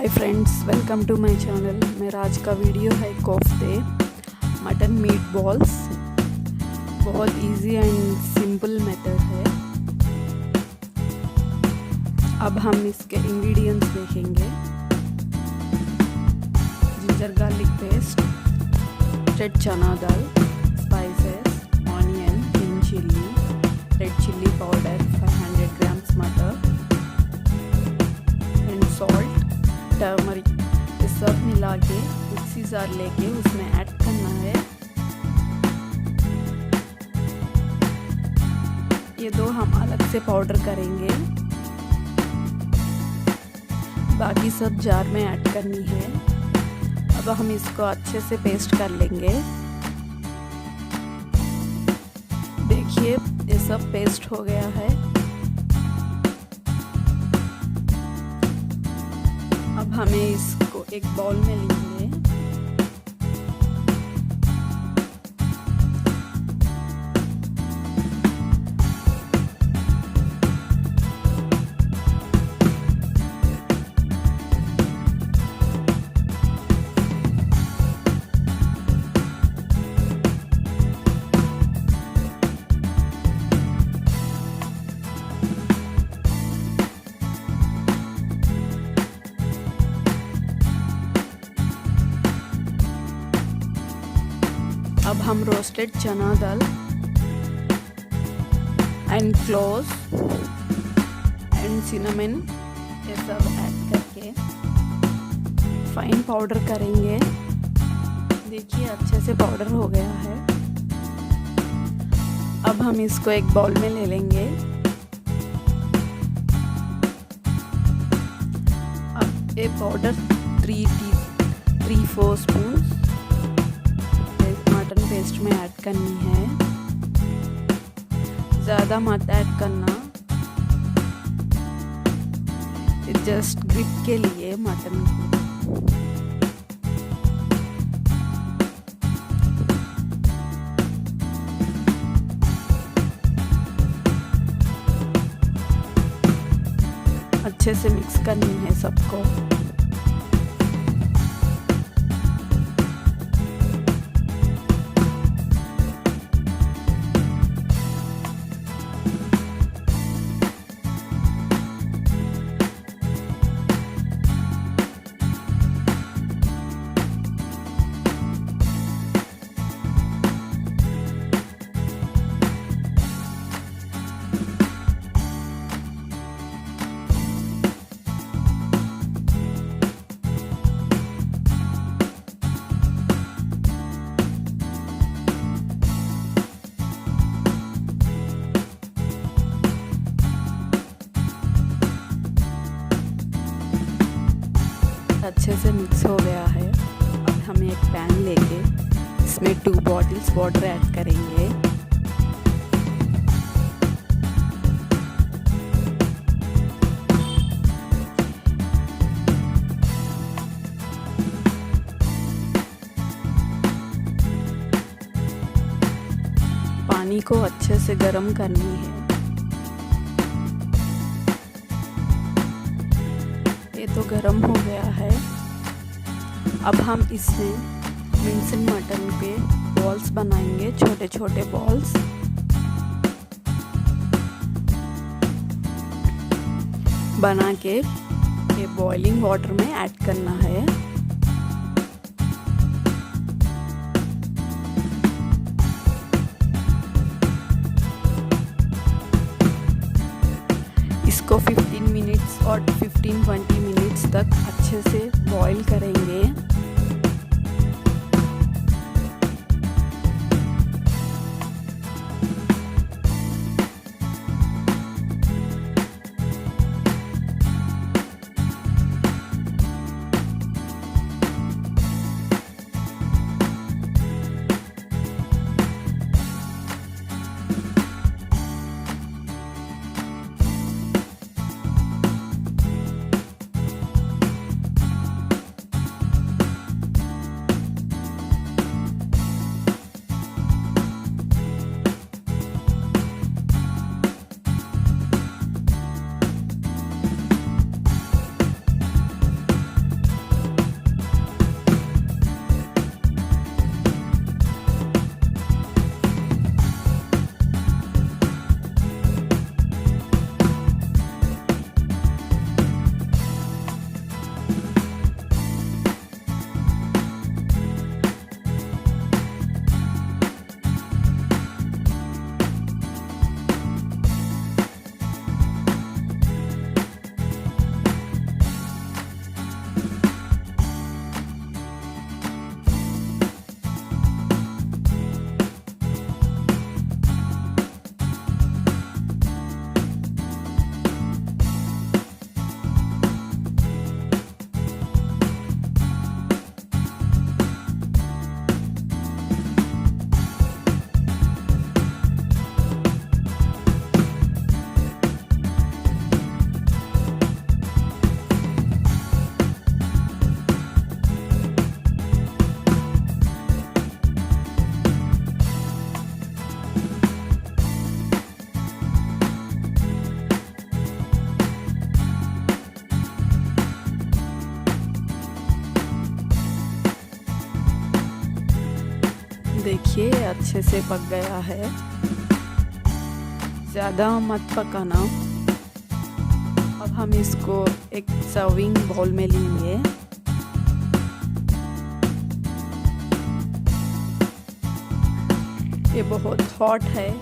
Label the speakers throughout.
Speaker 1: Hi friends, welcome to my channel. मेरा आज का वीडियो है कोफ्ते मटन मीट बॉल्स। बहुत इजी एंड सिंपल मेथड है। अब हम इसके इंग्रेडिएंट्स देखेंगे। Ginger garlic paste, red chana dal, spices, onion, green chilli, red chilli powder, 500 grams matar and salt, turmeric. ये सब मिला के मिक्सी जार लेके उसमें ऐड करना है। ये दो हम अलग से पाउडर करेंगे, बाकी सब जार में ऐड करनी है। अब हम इसको अच्छे से पेस्ट कर लेंगे। देखिए ये सब पेस्ट हो गया है। अब हमें इसको एक बाउल में लेंगे। अब हम रोस्टेड चना दाल एंड क्लोव्स एंड सिनेमन ये सब ऐड करके फाइन पाउडर करेंगे। देखिए अच्छे से पाउडर हो गया है। अब हम इसको एक बाउल में ले लेंगे। अब ये पाउडर 3-4 स्पून पेस्ट में ऐड करनी है। ज़्यादा मत ऐड करना, जस्ट ग्रिप के लिए मटन को। अच्छे से मिक्स करनी है सबको। अच्छे से मिक्स हो गया है। अब हम एक पैन लेके इसमें 2 बॉटल्स वाटर ऐड करेंगे। पानी को अच्छे से गर्म करनी है। तो गरम हो गया है। अब हम इसमें मिक्स्ड मटन के बॉल्स बनाएंगे, छोटे छोटे बॉल्स। बना के ये बॉइलिंग वाटर में ऐड करना है। इसको 15 मिनट्स और 15-20 मिनट्स तक अच्छे से बॉईल करेंगे। अच्छे से पक गया है। ज़्यादा मत पकाना। अब हम इसको एक सर्विंग बाउल में लेंगे। ये बहुत हॉट है।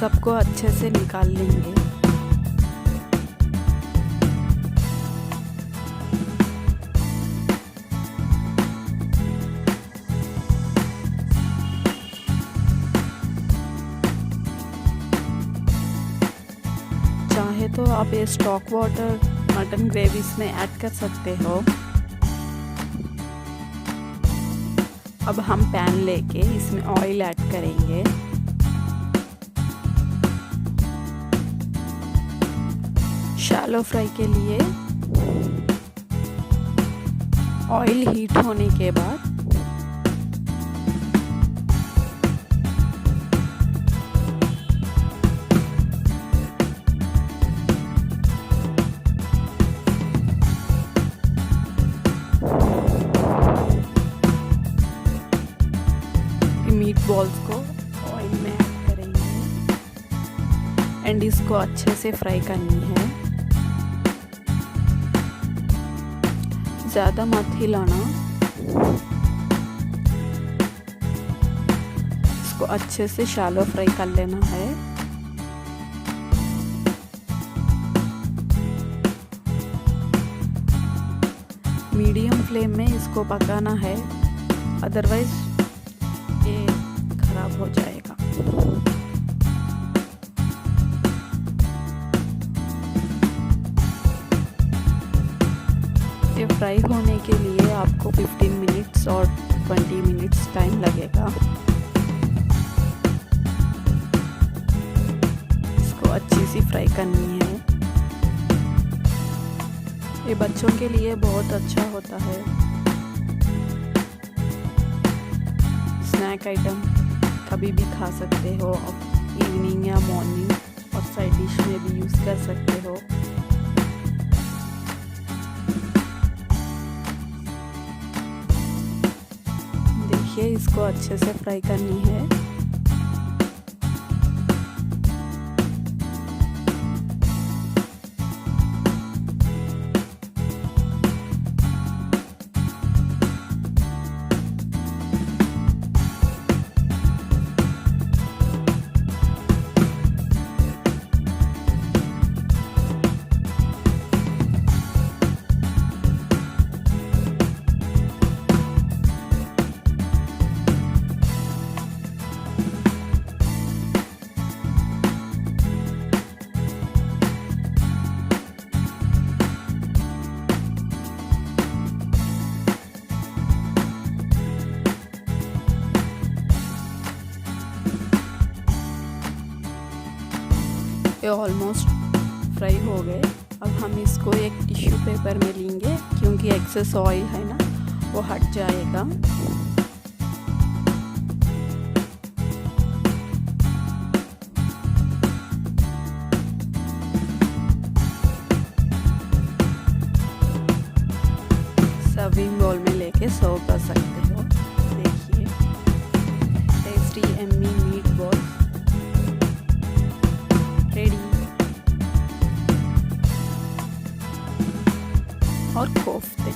Speaker 1: सबको अच्छे से निकाल लेंगे। चाहे तो आप ये स्टॉक वाटर मटन ग्रेवी इसमें ऐड कर सकते हो। अब हम पैन लेके इसमें ऑयल ऐड करेंगे। शैलो फ्राई के लिए ऑयल हीट होने के बाद मीट बॉल्स को ऑयल में ऐड करेंगे एंड इसको अच्छे से फ्राई करनी है। ज़्यादा मत हिलाना। इसको अच्छे से शैलो फ्राई कर लेना है। मीडियम फ्लेम में इसको पकाना है, अदरवाइज ये खराब हो जाएगा। ये फ्राई होने के लिए आपको 15 मिनट्स और 20 मिनट्स टाइम लगेगा। इसको अच्छी सी फ्राई करनी है। ये बच्चों के लिए बहुत अच्छा होता है। स्नैक आइटम कभी भी खा सकते हो, इवनिंग या मॉर्निंग, और साइड डिश में भी यूज़ कर सकते हो। देखिए इसको अच्छे से फ्राई करनी है। ये ऑलमोस्ट फ्राई हो गए। अब हम इसको एक टिश्यू पेपर में लेंगे, क्योंकि एक्सेस ऑयल है ना वो हट जाएगा। सर्विंग बाउल में लेके सर्व कर सकते हो। देखिए tasty Emmay meat balls ready. और कोफ्ते।